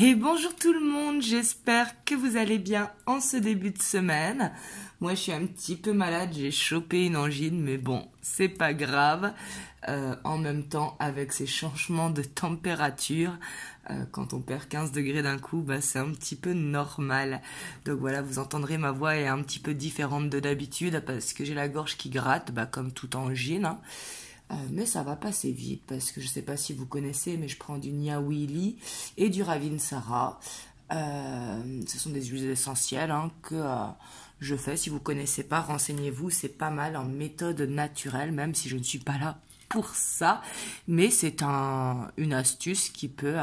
Et bonjour tout le monde, j'espère que vous allez bien en ce début de semaine. Moi je suis un petit peu malade, j'ai chopé une angine, mais bon, c'est pas grave. En même temps, avec ces changements de température, quand on perd 15 degrés d'un coup, bah, c'est un petit peu normal. Donc voilà, vous entendrez ma voix est un petit peu différente de d'habitude parce que j'ai la gorge qui gratte, bah, comme toute angine, hein. Mais ça va passer vite parce que je sais pas si vous connaissez, mais je prends du Niawili et du Ravinsara. Ce sont des huiles essentielles hein, que je fais. Si vous connaissez pas, renseignez-vous. C'est pas mal en méthode naturelle, même si je ne suis pas là pour ça. Mais c'est une astuce qui peut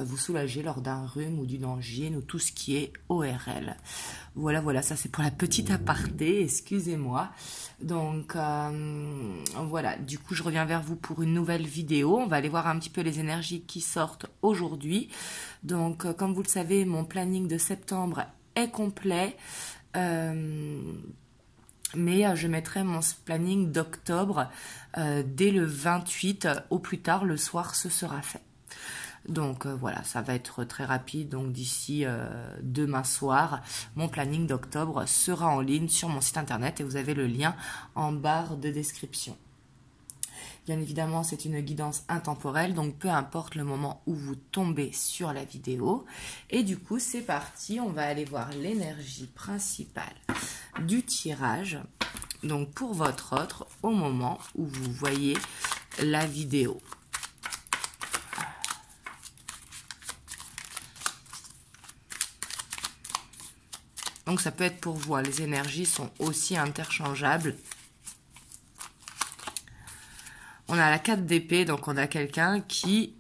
vous soulager lors d'un rhume ou d'une angine ou tout ce qui est ORL. Voilà, ça c'est pour la petite aparté, excusez-moi. Donc voilà, du coup je reviens vers vous pour une nouvelle vidéo. On va aller voir un petit peu les énergies qui sortent aujourd'hui. Donc comme vous le savez, mon planning de septembre est complet. Mais je mettrai mon planning d'octobre dès le 28, au plus tard, le soir, ce sera fait. Donc voilà, ça va être très rapide. Donc d'ici demain soir, mon planning d'octobre sera en ligne sur mon site internet et vous avez le lien en barre de description. Bien évidemment, c'est une guidance intemporelle, donc peu importe le moment où vous tombez sur la vidéo. Et du coup, c'est parti, on va aller voir l'énergie principale du tirage. Donc pour votre autre, au moment où vous voyez la vidéo. Donc ça peut être pour vous, les énergies sont aussi interchangeables. On a la 4 d'épée, donc on a quelqu'un qui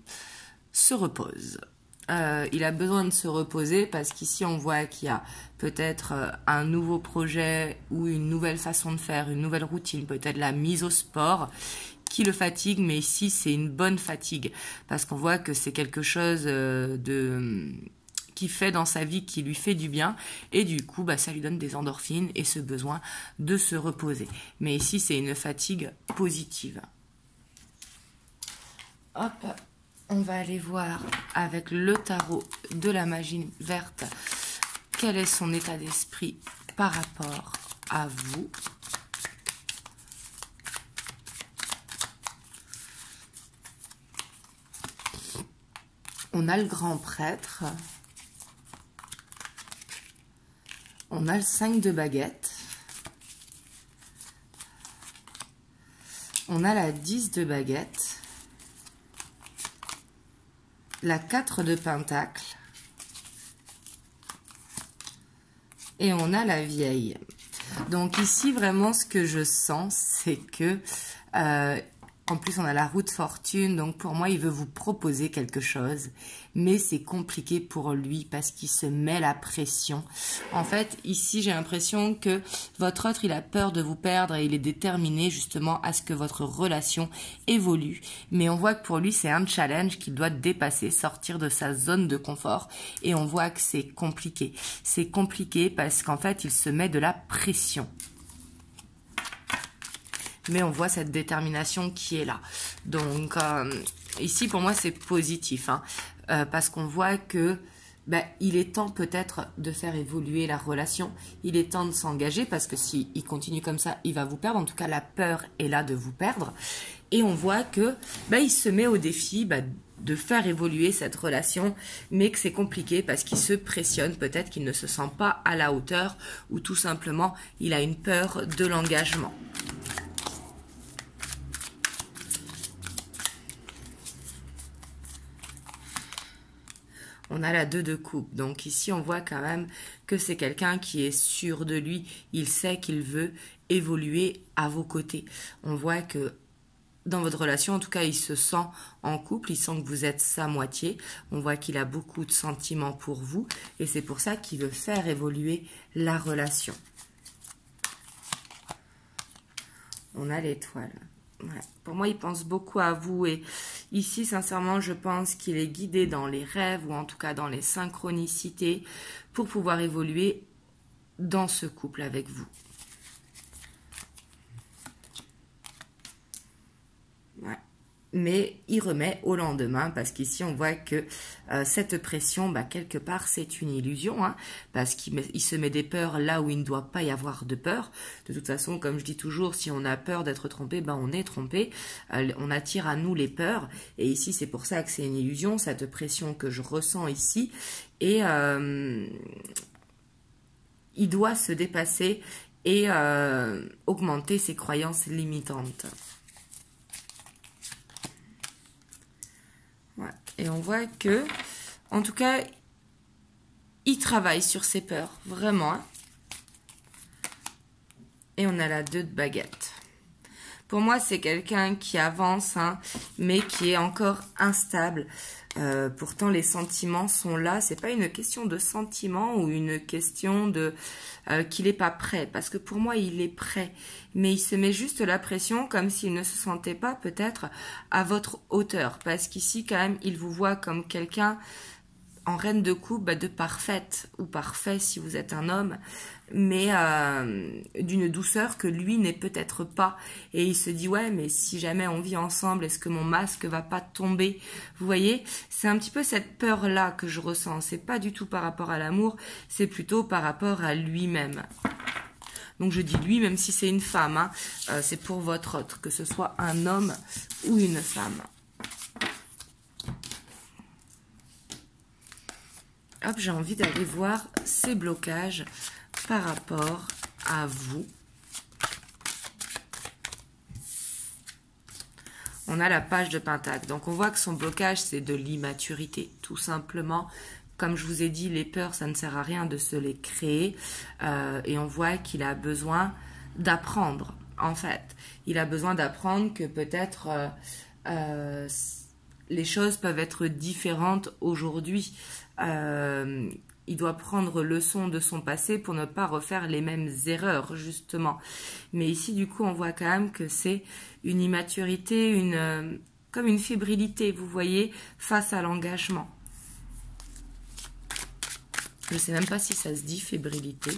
se repose. Il a besoin de se reposer parce qu'ici on voit qu'il y a peut-être un nouveau projet ou une nouvelle façon de faire, une nouvelle routine, peut-être la mise au sport qui le fatigue, mais ici c'est une bonne fatigue parce qu'on voit que c'est quelque chose qui fait dans sa vie, qui lui fait du bien, et du coup, bah, ça lui donne des endorphines et ce besoin de se reposer. Mais ici, c'est une fatigue positive. Hop, on va aller voir avec le tarot de la magie verte, quel est son état d'esprit par rapport à vous. On a le grand prêtre. On a le 5 de baguette. On a la 10 de baguette. La 4 de pentacle. Et on a la vieille. Donc ici, vraiment, ce que je sens, c'est que... en plus, on a la roue de fortune, donc pour moi, il veut vous proposer quelque chose, mais c'est compliqué pour lui parce qu'il se met la pression. En fait, ici, j'ai l'impression que votre autre, il a peur de vous perdre et il est déterminé justement à ce que votre relation évolue. Mais on voit que pour lui, c'est un challenge qu'il doit dépasser, sortir de sa zone de confort. Et on voit que c'est compliqué. C'est compliqué parce qu'en fait, il se met de la pression. Mais on voit cette détermination qui est là. Donc, ici, pour moi, c'est positif. Hein, parce qu'on voit que il est temps peut-être de faire évoluer la relation. Il est temps de s'engager parce que s'il continue comme ça, il va vous perdre. En tout cas, la peur est là de vous perdre. Et on voit que il se met au défi de faire évoluer cette relation, mais que c'est compliqué parce qu'il se pressionne. Peut-être qu'il ne se sent pas à la hauteur ou tout simplement, il a une peur de l'engagement. On a la 2 de coupe. Donc ici, on voit quand même que c'est quelqu'un qui est sûr de lui. Il sait qu'il veut évoluer à vos côtés. On voit que dans votre relation, en tout cas, il se sent en couple. Il sent que vous êtes sa moitié. On voit qu'il a beaucoup de sentiments pour vous. Et c'est pour ça qu'il veut faire évoluer la relation. On a l'étoile. Ouais. Pour moi, il pense beaucoup à vous et ici, sincèrement, je pense qu'il est guidé dans les rêves ou en tout cas dans les synchronicités pour pouvoir évoluer dans ce couple avec vous. Ouais. mais il remet au lendemain parce qu'ici on voit que cette pression, quelque part c'est une illusion, hein, parce qu'il se met des peurs là où il ne doit pas y avoir de peur. De toute façon, comme je dis toujours, si on a peur d'être trompé, on est trompé, on attire à nous les peurs, et ici c'est pour ça que c'est une illusion, cette pression que je ressens ici, et il doit se dépasser et augmenter ses croyances limitantes. Ouais. Et on voit que, en tout cas, il travaille sur ses peurs, vraiment. Et on a la 2 de baguettes. Pour moi, c'est quelqu'un qui avance, hein, mais qui est encore instable. Pourtant, les sentiments sont là. C'est pas une question de sentiment ou une question de qu'il n'est pas prêt. Parce que pour moi, il est prêt. Mais il se met juste la pression comme s'il ne se sentait pas peut-être à votre hauteur. Parce qu'ici, quand même, il vous voit comme quelqu'un en reine de coupe, de parfaite ou parfait si vous êtes un homme, mais d'une douceur que lui n'est peut-être pas. Et il se dit, ouais, mais si jamais on vit ensemble, est-ce que mon masque va pas tomber? Vous voyez, c'est un petit peu cette peur-là que je ressens. C'est pas du tout par rapport à l'amour, c'est plutôt par rapport à lui-même. Donc je dis lui, même si c'est une femme, hein, c'est pour votre autre, que ce soit un homme ou une femme. Hop, j'ai envie d'aller voir ces blocages par rapport à vous. On a la page de Pentacle. Donc, on voit que son blocage, c'est de l'immaturité, tout simplement. Comme je vous ai dit, les peurs, ça ne sert à rien de se les créer. Et on voit qu'il a besoin d'apprendre, en fait. Il a besoin d'apprendre que peut-être les choses peuvent être différentes aujourd'hui. Il doit prendre leçon de son passé pour ne pas refaire les mêmes erreurs, justement. Mais ici, du coup, on voit quand même que c'est une immaturité, comme une fébrilité, vous voyez, face à l'engagement. Je ne sais même pas si ça se dit fébrilité.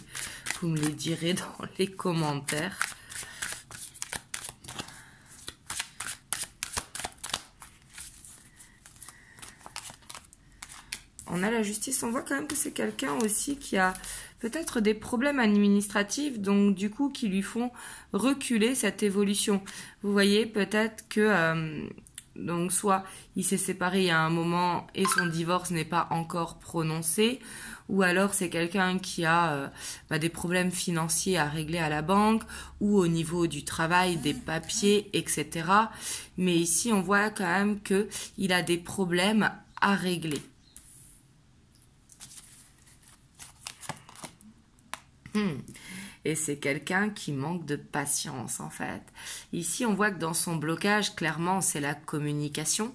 Vous me le direz dans les commentaires. On a la justice, on voit quand même que c'est quelqu'un aussi qui a peut-être des problèmes administratifs, donc du coup qui lui font reculer cette évolution. Vous voyez peut-être que donc soit il s'est séparé à un moment et son divorce n'est pas encore prononcé, ou alors c'est quelqu'un qui a des problèmes financiers à régler à la banque, ou au niveau du travail, des papiers, etc. Mais ici on voit quand même qu'il a des problèmes à régler. Et c'est quelqu'un qui manque de patience, en fait. Ici, on voit que dans son blocage, clairement, c'est la communication.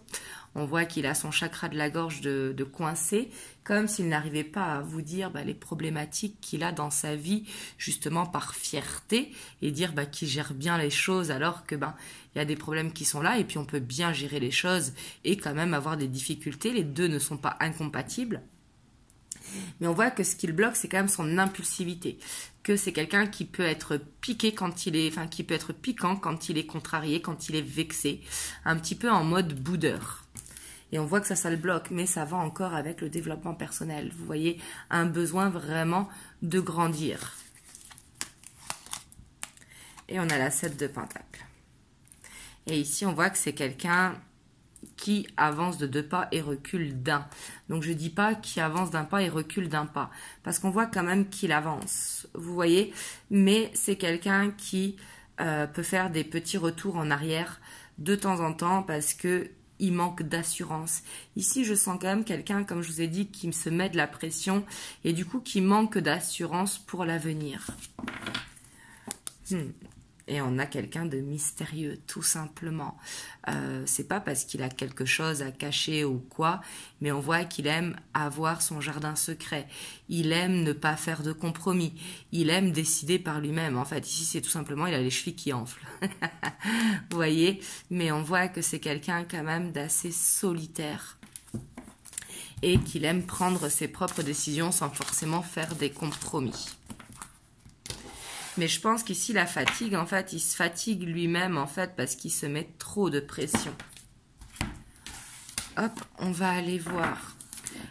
On voit qu'il a son chakra de la gorge de coincé, comme s'il n'arrivait pas à vous dire les problématiques qu'il a dans sa vie, justement par fierté, et dire qu'il gère bien les choses, alors que il y a des problèmes qui sont là, et puis on peut bien gérer les choses et quand même avoir des difficultés. Les deux ne sont pas incompatibles. Mais on voit que ce qui le bloque, c'est quand même son impulsivité. Que c'est quelqu'un qui peut être piqué quand il est, qui peut être piquant quand il est contrarié, quand il est vexé. Un petit peu en mode boudeur. Et on voit que ça le bloque, mais ça va encore avec le développement personnel. Vous voyez, un besoin vraiment de grandir. Et on a la 7 de Pentacle. Et ici, on voit que c'est quelqu'un qui avance de 2 pas et recule d'1. Donc je dis pas qui avance d'1 pas et recule d'1 pas, parce qu'on voit quand même qu'il avance, vous voyez, mais c'est quelqu'un qui peut faire des petits retours en arrière de temps en temps, parce que il manque d'assurance. Ici, je sens quand même quelqu'un, comme je vous ai dit, qui se met de la pression, et du coup qui manque d'assurance pour l'avenir. Et on a quelqu'un de mystérieux, tout simplement. C'est pas parce qu'il a quelque chose à cacher ou quoi, mais on voit qu'il aime avoir son jardin secret. Il aime ne pas faire de compromis. Il aime décider par lui-même. En fait, ici, c'est tout simplement, il a les chevilles qui enflent. Vous voyez? Mais on voit que c'est quelqu'un quand même d'assez solitaire. Et qu'il aime prendre ses propres décisions sans forcément faire des compromis. Mais je pense qu'ici, la fatigue, en fait, il se fatigue lui-même, en fait, parce qu'il se met trop de pression. hop, on va aller voir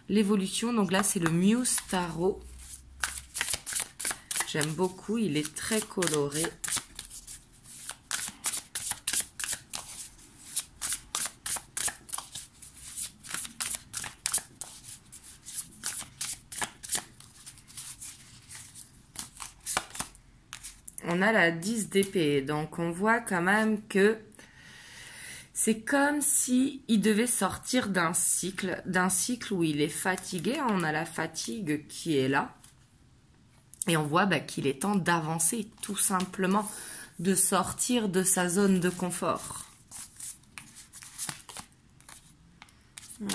l'évolution. Donc là, c'est le Muse Tarot. J'aime beaucoup, il est très coloré. On a la 10 d'épée, donc on voit quand même que c'est comme si il devait sortir d'un cycle où il est fatigué. On a la fatigue qui est là. Et on voit qu'il est temps d'avancer, tout simplement, de sortir de sa zone de confort. Ouais.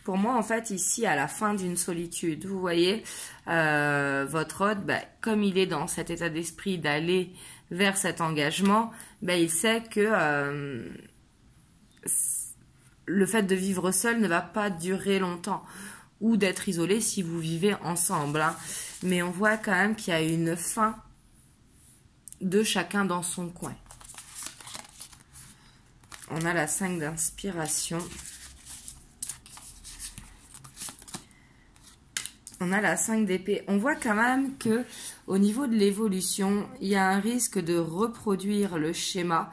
Pour moi, en fait, ici, à la fin d'une solitude, vous voyez, votre hôte, comme il est dans cet état d'esprit d'aller vers cet engagement, il sait que le fait de vivre seul ne va pas durer longtemps, ou d'être isolé si vous vivez ensemble. Hein. Mais on voit quand même qu'il y a une fin de chacun dans son coin. On a la 5 d'inspiration. On a la 5 d'épée. On voit quand même que au niveau de l'évolution, il y a un risque de reproduire le schéma.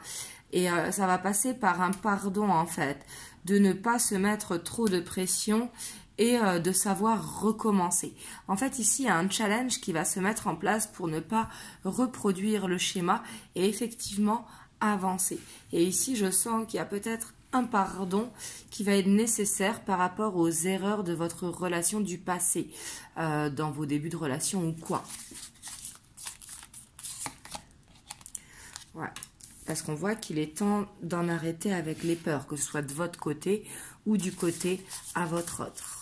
Et ça va passer par un pardon en fait. De ne pas se mettre trop de pression et de savoir recommencer. En fait, ici, il y a un challenge qui va se mettre en place pour ne pas reproduire le schéma et effectivement avancer. Et ici, je sens qu'il y a peut-être un pardon qui va être nécessaire par rapport aux erreurs de votre relation du passé, dans vos débuts de relation ou quoi. Ouais. Parce qu'on voit qu'il est temps d'en arrêter avec les peurs, que ce soit de votre côté ou du côté à votre autre.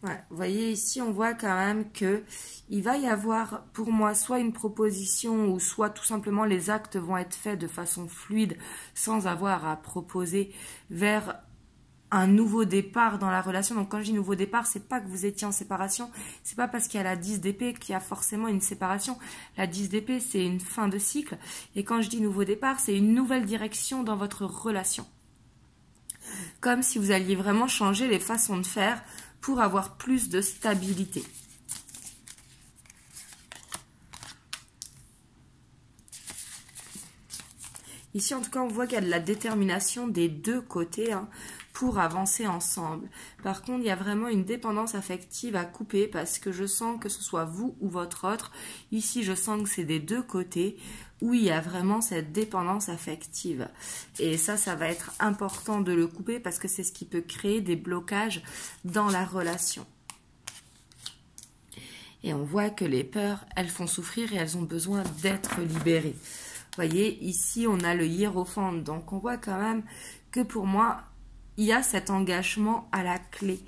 Ouais, vous voyez ici, on voit quand même que il va y avoir pour moi soit une proposition ou soit tout simplement les actes vont être faits de façon fluide sans avoir à proposer vers un nouveau départ dans la relation. Donc quand je dis nouveau départ, c'est pas que vous étiez en séparation, c'est pas parce qu'il y a la 10 d'épée qu'il y a forcément une séparation. La 10 d'épée, c'est une fin de cycle. Et quand je dis nouveau départ, c'est une nouvelle direction dans votre relation. Comme si vous alliez vraiment changer les façons de faire pour avoir plus de stabilité. Ici, en tout cas, on voit qu'il y a de la détermination des deux côtés pour avancer ensemble. Par contre, il y a vraiment une dépendance affective à couper parce que je sens que ce soit vous ou votre autre. Ici, je sens que c'est des deux côtés où il y a vraiment cette dépendance affective. Et ça va être important de le couper parce que c'est ce qui peut créer des blocages dans la relation. Et on voit que les peurs, elles font souffrir et elles ont besoin d'être libérées. Vous voyez, ici, on a le hiérophant. Donc, on voit quand même que pour moi, il y a cet engagement à la clé.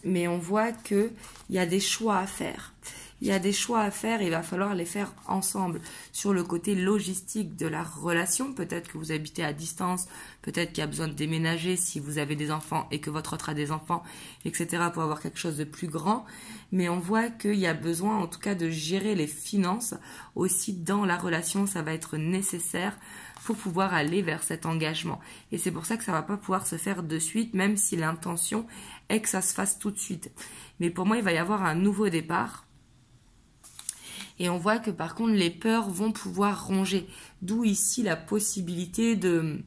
Mais on voit qu'il y a des choix à faire. Il y a des choix à faire et il va falloir les faire ensemble. Sur le côté logistique de la relation, peut-être que vous habitez à distance, peut-être qu'il y a besoin de déménager si vous avez des enfants et que votre autre a des enfants, etc. pour avoir quelque chose de plus grand. Mais on voit qu'il y a besoin en tout cas de gérer les finances aussi dans la relation. Ça va être nécessaire pour pouvoir aller vers cet engagement. Et c'est pour ça que ça ne va pas pouvoir se faire de suite, même si l'intention est que ça se fasse tout de suite. Mais pour moi, il va y avoir un nouveau départ. Et on voit que par contre, les peurs vont pouvoir ronger. D'où ici la possibilité de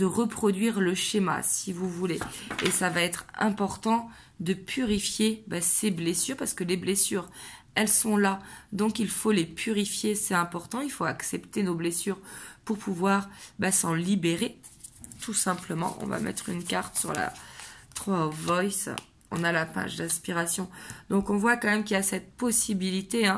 reproduire le schéma, si vous voulez. Et ça va être important de purifier ces blessures, parce que les blessures, elles sont là. Donc, il faut les purifier, c'est important. Il faut accepter nos blessures pour pouvoir s'en libérer, tout simplement. On va mettre une carte sur la 3 of Voice. On a la page d'aspiration. Donc, on voit quand même qu'il y a cette possibilité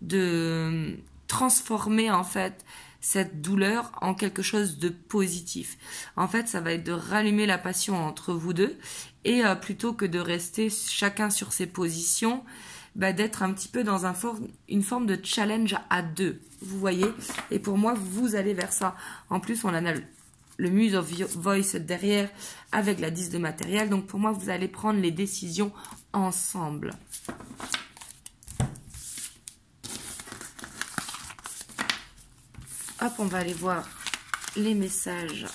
de transformer en fait cette douleur en quelque chose de positif. En fait, ça va être de rallumer la passion entre vous deux et plutôt que de rester chacun sur ses positions, d'être un petit peu dans une forme de challenge à deux, vous voyez. Et pour moi, vous allez vers ça. En plus, on a le Muse of Voice derrière avec la 10 de matériel. Donc pour moi, vous allez prendre les décisions ensemble. Hop, on va aller voir les messages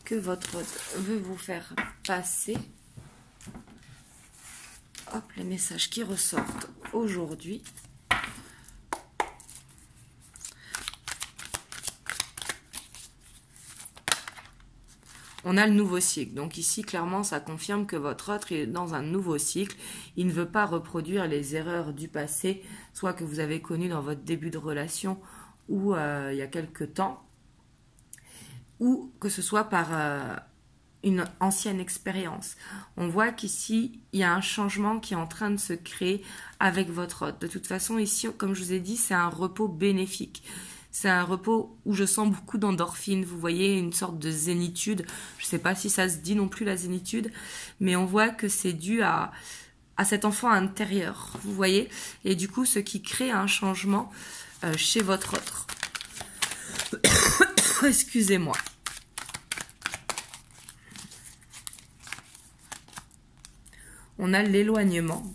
que votre hôte veut vous faire passer. Hop, les messages qui ressortent aujourd'hui. On a le nouveau cycle. Donc ici, clairement, ça confirme que votre autre est dans un nouveau cycle. Il ne veut pas reproduire les erreurs du passé, soit que vous avez connues dans votre début de relation ou il y a quelque temps, ou que ce soit par une ancienne expérience. On voit qu'ici, il y a un changement qui est en train de se créer avec votre hôte. De toute façon, ici, comme je vous ai dit, c'est un repos bénéfique. C'est un repos où je sens beaucoup d'endorphines. Vous voyez, une sorte de zénitude. Je ne sais pas si ça se dit non plus, la zénitude. Mais on voit que c'est dû à cet enfant intérieur. Vous voyez? Et du coup, ce qui crée un changement chez votre autre. Excusez-moi. On a l'éloignement.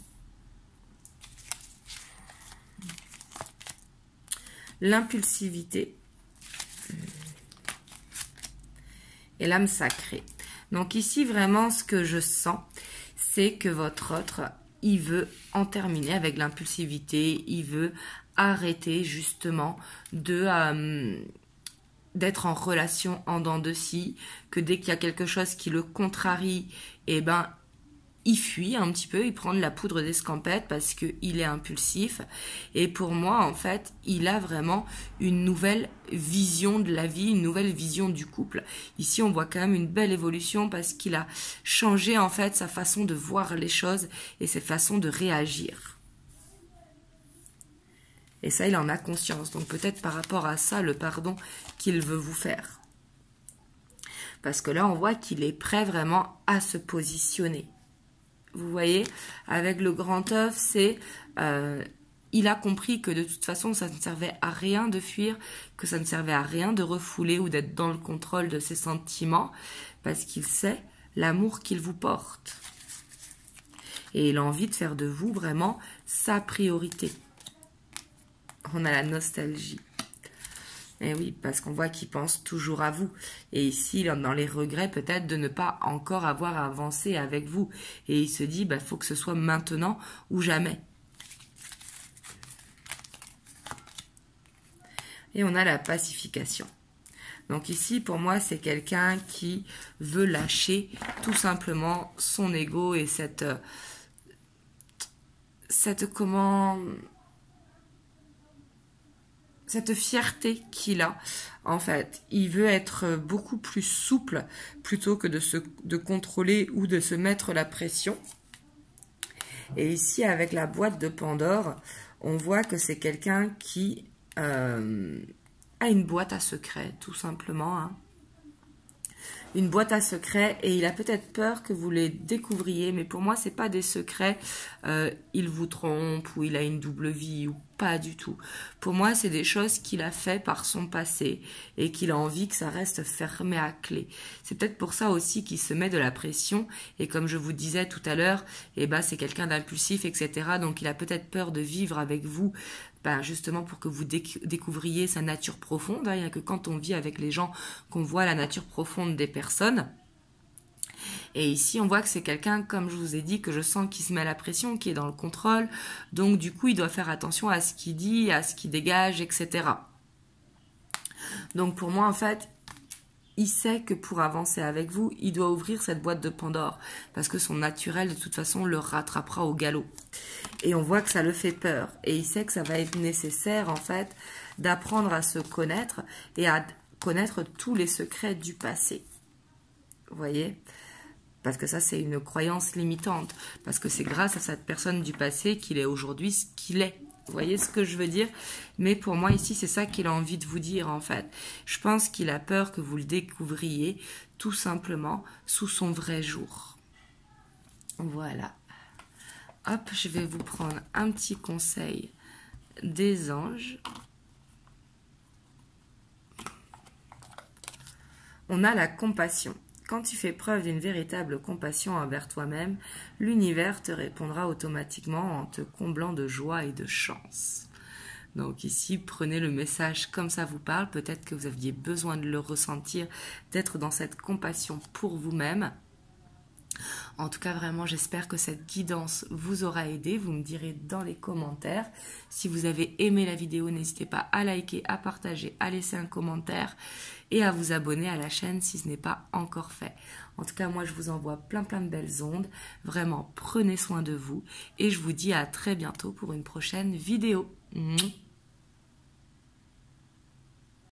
L'impulsivité et l'âme sacrée. Donc ici, vraiment, ce que je sens, c'est que votre autre, il veut en terminer avec l'impulsivité, il veut arrêter justement d'être en relation en dents de scie, que dès qu'il y a quelque chose qui le contrarie, eh ben, il fuit un petit peu, il prend de la poudre d'escampette parce qu'il est impulsif. Et pour moi, en fait, il a vraiment une nouvelle vision de la vie, une nouvelle vision du couple. Ici, on voit quand même une belle évolution parce qu'il a changé, en fait, sa façon de voir les choses et ses façons de réagir. Et ça, il en a conscience. Donc peut-être par rapport à ça, le pardon qu'il veut vous faire. Parce que là, on voit qu'il est prêt vraiment à se positionner. Vous voyez, avec le grand œuf, c'est il a compris que de toute façon, ça ne servait à rien de fuir, que ça ne servait à rien de refouler ou d'être dans le contrôle de ses sentiments, parce qu'il sait l'amour qu'il vous porte. Et il a envie de faire de vous vraiment sa priorité. On a la nostalgie. Et oui, parce qu'on voit qu'il pense toujours à vous. Et ici, dans les regrets, peut-être de ne pas encore avoir avancé avec vous. Et il se dit, bah, faut que ce soit maintenant ou jamais. Et on a la pacification. Donc ici, pour moi, c'est quelqu'un qui veut lâcher tout simplement son ego et cette fierté qu'il a. En fait, il veut être beaucoup plus souple plutôt que de contrôler ou de se mettre la pression. Et ici, avec la boîte de Pandore, on voit que c'est quelqu'un qui a une boîte à secrets, tout simplement. Hein. Une boîte à secrets, et il a peut-être peur que vous les découvriez, mais pour moi, c'est pas des secrets, il vous trompe, ou il a une double vie, ou pas du tout. Pour moi, c'est des choses qu'il a fait par son passé, et qu'il a envie que ça reste fermé à clé. C'est peut-être pour ça aussi qu'il se met de la pression, et comme je vous disais tout à l'heure, eh ben, c'est quelqu'un d'impulsif, etc. Donc il a peut-être peur de vivre avec vous, ben justement pour que vous découvriez sa nature profonde. Il n'y a que quand on vit avec les gens qu'on voit la nature profonde des personnes. Et ici, on voit que c'est quelqu'un, comme je vous ai dit, que je sens qui se met à la pression, qui est dans le contrôle. Donc, du coup, il doit faire attention à ce qu'il dit, à ce qu'il dégage, etc. Donc, pour moi, en fait, il sait que pour avancer avec vous, il doit ouvrir cette boîte de Pandore. Parce que son naturel, de toute façon, le rattrapera au galop. Et on voit que ça le fait peur. Et il sait que ça va être nécessaire, en fait, d'apprendre à se connaître et à connaître tous les secrets du passé. Vous voyez? Parce que ça, c'est une croyance limitante. Parce que c'est grâce à cette personne du passé qu'il est aujourd'hui ce qu'il est. Vous voyez ce que je veux dire? Mais pour moi, ici, c'est ça qu'il a envie de vous dire, en fait. Je pense qu'il a peur que vous le découvriez, tout simplement, sous son vrai jour. Voilà. Hop, je vais vous prendre un petit conseil des anges. On a la compassion. Quand tu fais preuve d'une véritable compassion envers toi-même, l'univers te répondra automatiquement en te comblant de joie et de chance. Donc ici, prenez le message comme ça vous parle. Peut-être que vous aviez besoin de le ressentir, d'être dans cette compassion pour vous-même. En tout cas, vraiment, j'espère que cette guidance vous aura aidé. Vous me direz dans les commentaires. Si vous avez aimé la vidéo, n'hésitez pas à liker, à partager, à laisser un commentaire et à vous abonner à la chaîne si ce n'est pas encore fait. En tout cas, moi, je vous envoie plein de belles ondes. Vraiment, prenez soin de vous et je vous dis à très bientôt pour une prochaine vidéo.